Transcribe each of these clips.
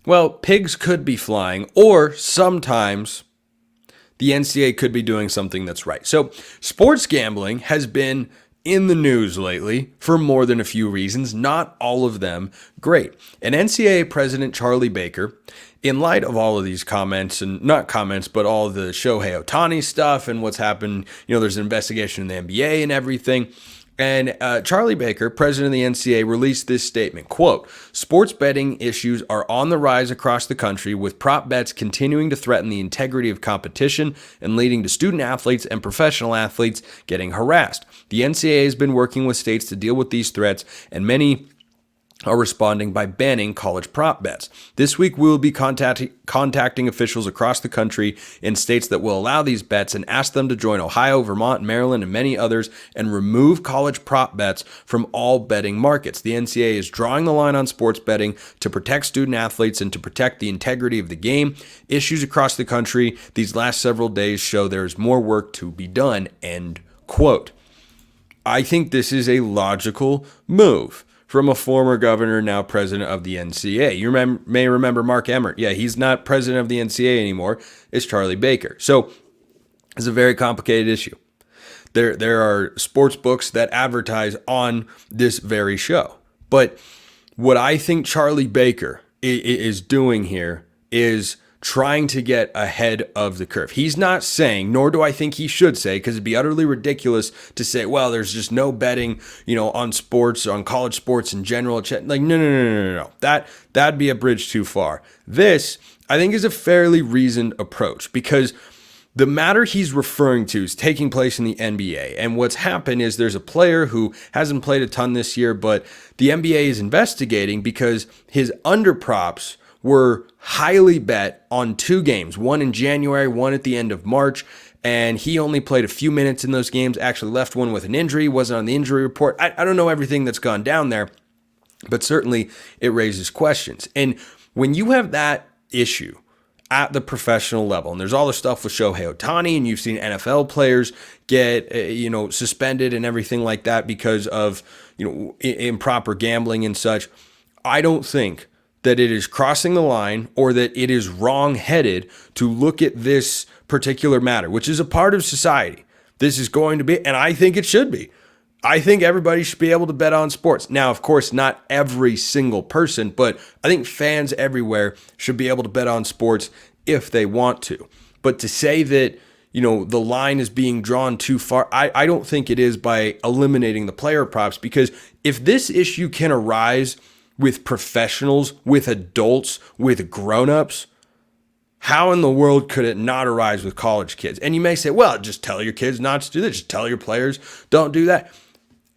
Well, pigs could be flying, or sometimes the NCAA could be doing something that's right. So sports gambling has been in the news lately for more than a few reasons, not all of them great. And NCAA President Charlie Baker, in light of all of these comments, and not comments, but all the Shohei Ohtani stuff and what's happened, there's an investigation in the NBA and everything. And Charlie Baker, president of the NCAA, released this statement, quote, "Sports betting issues are on the rise across the country, with prop bets continuing to threaten the integrity of competition and leading to student athletes and professional athletes getting harassed. The NCAA has been working with states to deal with these threats, and many are responding by banning college prop bets. This week, we will be contacting officials across the country in states that will allow these bets and ask them to join Ohio, Vermont, Maryland, and many others and remove college prop bets from all betting markets. The NCAA is drawing the line on sports betting to protect student athletes and to protect the integrity of the game. Issues across the country these last several days show there is more work to be done," end quote. I think this is a logical move from a former governor, now president of the NCAA. You may remember Mark Emmert. Yeah, he's not president of the NCAA anymore. It's Charlie Baker. So it's a very complicated issue. There are sports books that advertise on this very show. But what I think Charlie Baker is doing here is trying to get ahead of the curve. He's not saying, nor do I think he should say, because it'd be utterly ridiculous to say, well, there's just no betting, on sports, on college sports in general. Like, no. That'd be a bridge too far. This, I think, is a fairly reasoned approach, because the matter he's referring to is taking place in the NBA. And what's happened is there's a player who hasn't played a ton this year, but the NBA is investigating because his underprops were highly bet on 2 games, one in January, one at the end of March, and he only played a few minutes in those games, actually left one with an injury, wasn't on the injury report. I don't know everything that's gone down there, but certainly it raises questions. And when you have that issue at the professional level, and there's all the stuff with Shohei Ohtani, and you've seen NFL players get, suspended and everything like that because of, improper gambling and such, I don't think that it is crossing the line or that it is wrong-headed to look at this particular matter, which is a part of society. This is going to be, and I think it should be. I think everybody should be able to bet on sports. Now, of course, not every single person, but I think fans everywhere should be able to bet on sports if they want to. But to say that, the line is being drawn too far, I don't think it is by eliminating the player props, because if this issue can arise with professionals, with adults, with grown-ups, how in the world could it not arise with college kids? And you may say, well, just tell your kids not to do that. Just tell your players, don't do that.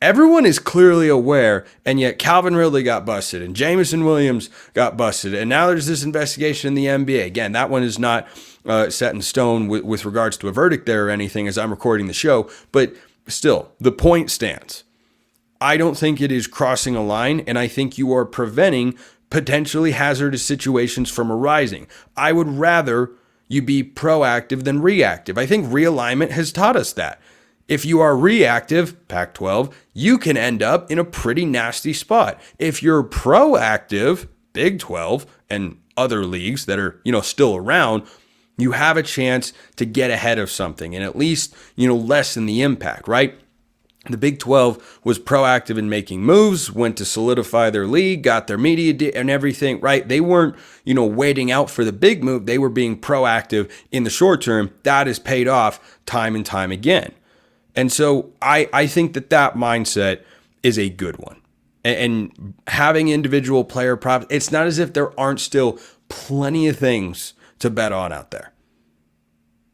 Everyone is clearly aware, and yet Calvin Ridley got busted, and Jamison Williams got busted, and now there's this investigation in the NBA. Again, that one is not set in stone with regards to a verdict there or anything as I'm recording the show, but still, the point stands. I don't think it is crossing a line, and I think you are preventing potentially hazardous situations from arising. I would rather you be proactive than reactive. I think realignment has taught us that. If you are reactive, Pac-12, you can end up in a pretty nasty spot. If you're proactive, Big 12, and other leagues that are, still around, you have a chance to get ahead of something and at least, lessen the impact, right? The Big 12 was proactive in making moves, went to solidify their league, got their media and everything, right? They weren't, waiting out for the big move. They were being proactive in the short term. That has paid off time and time again. And so I think that mindset is a good one. And having individual player props, it's not as if there aren't still plenty of things to bet on out there.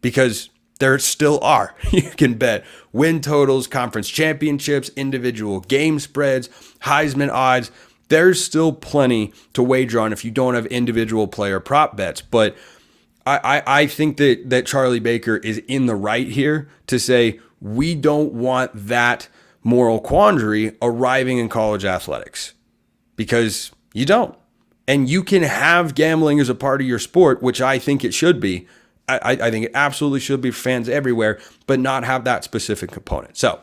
Because there still are. You can bet win totals, conference championships, individual game spreads, Heisman odds. There's still plenty to wager on if you don't have individual player prop bets. But I think that Charlie Baker is in the right here to say we don't want that moral quandary arriving in college athletics, because you don't. And you can have gambling as a part of your sport, which I think it should be. I think it absolutely should be for fans everywhere, but not have that specific component. So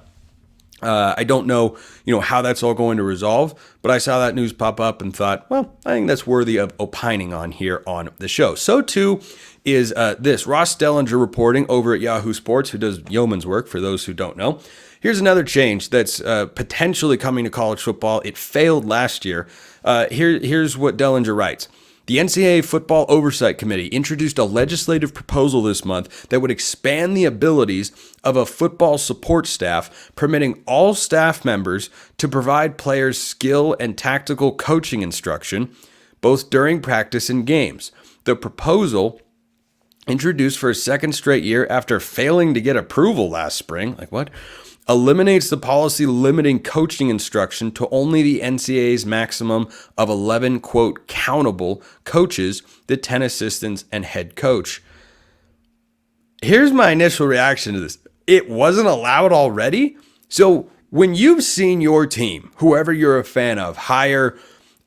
I don't know, how that's all going to resolve, but I saw that news pop up and thought, well, I think that's worthy of opining on here on the show. So too is this. Ross Dellinger reporting over at Yahoo Sports, who does yeoman's work for those who don't know. Here's another change that's potentially coming to college football. It failed last year. Here's what Dellinger writes. The NCAA Football Oversight Committee introduced a legislative proposal this month that would expand the abilities of a football support staff, permitting all staff members to provide players skill and tactical coaching instruction, both during practice and games. The proposal, introduced for a second straight year after failing to get approval last spring, eliminates the policy limiting coaching instruction to only the NCAA's maximum of 11, quote, countable coaches, the 10 assistants, and head coach. Here's my initial reaction to this. It wasn't allowed already? So when you've seen your team, whoever you're a fan of, hire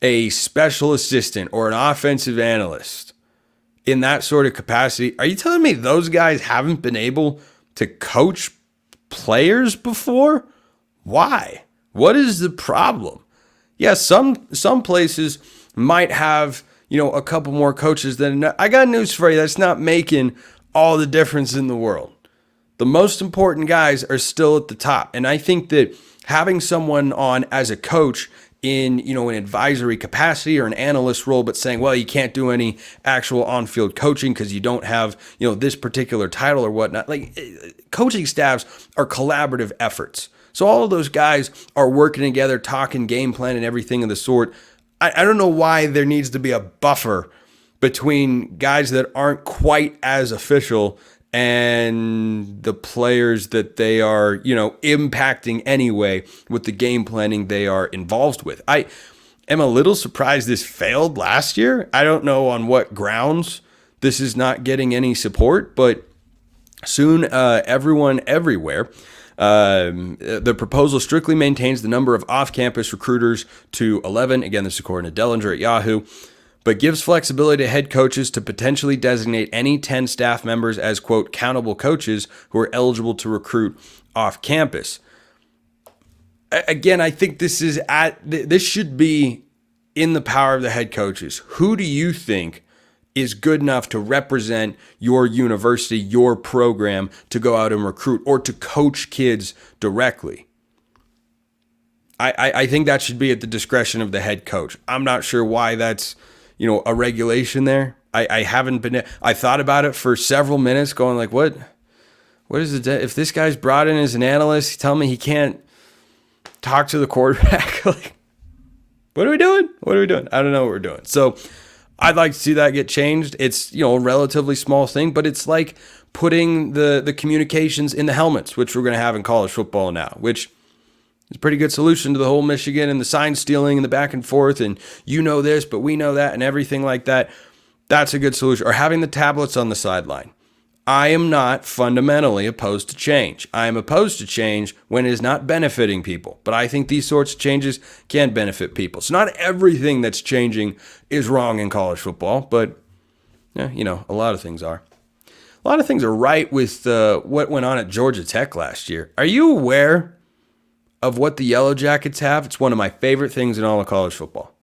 a special assistant or an offensive analyst in that sort of capacity, are you telling me those guys haven't been able to coach players before? Why? What is the problem? Yeah, some places might have, a couple more coaches than I got news for you. That's not making all the difference in the world. The most important guys are still at the top. And I think that having someone on as a coach in, an advisory capacity or an analyst role, but saying, well, you can't do any actual on-field coaching because you don't have, this particular title or whatnot. Coaching staffs are collaborative efforts. So all of those guys are working together, talking game plan and everything of the sort. I don't know why there needs to be a buffer between guys that aren't quite as official and the players that they are, impacting anyway with the game planning they are involved with. I am a little surprised this failed last year. I don't know on what grounds this is not getting any support, but soon everyone everywhere. The proposal strictly maintains the number of off-campus recruiters to 11. Again, this is according to Dellinger at Yahoo. But gives flexibility to head coaches to potentially designate any 10 staff members as, quote, countable coaches who are eligible to recruit off campus. Again, I think this should be in the power of the head coaches. Who do you think is good enough to represent your university, your program, to go out and recruit or to coach kids directly? I think that should be at the discretion of the head coach. I'm not sure why that's a regulation there. I haven't been, I thought about it for several minutes going what is it? If this guy's brought in as an analyst, tell me he can't talk to the quarterback. What are we doing? I don't know what we're doing. So I'd like to see that get changed. It's, a relatively small thing, but it's like putting the communications in the helmets, which we're going to have in college football now, which it's a pretty good solution to the whole Michigan and the sign stealing and the back and forth and this, but we know that and everything like that. That's a good solution. Or having the tablets on the sideline. I am not fundamentally opposed to change. I am opposed to change when it is not benefiting people. But I think these sorts of changes can benefit people. So not everything that's changing is wrong in college football, but a lot of things are. A lot of things are right with what went on at Georgia Tech last year. Are you aware of what the Yellow Jackets have? It's one of my favorite things in all of college football.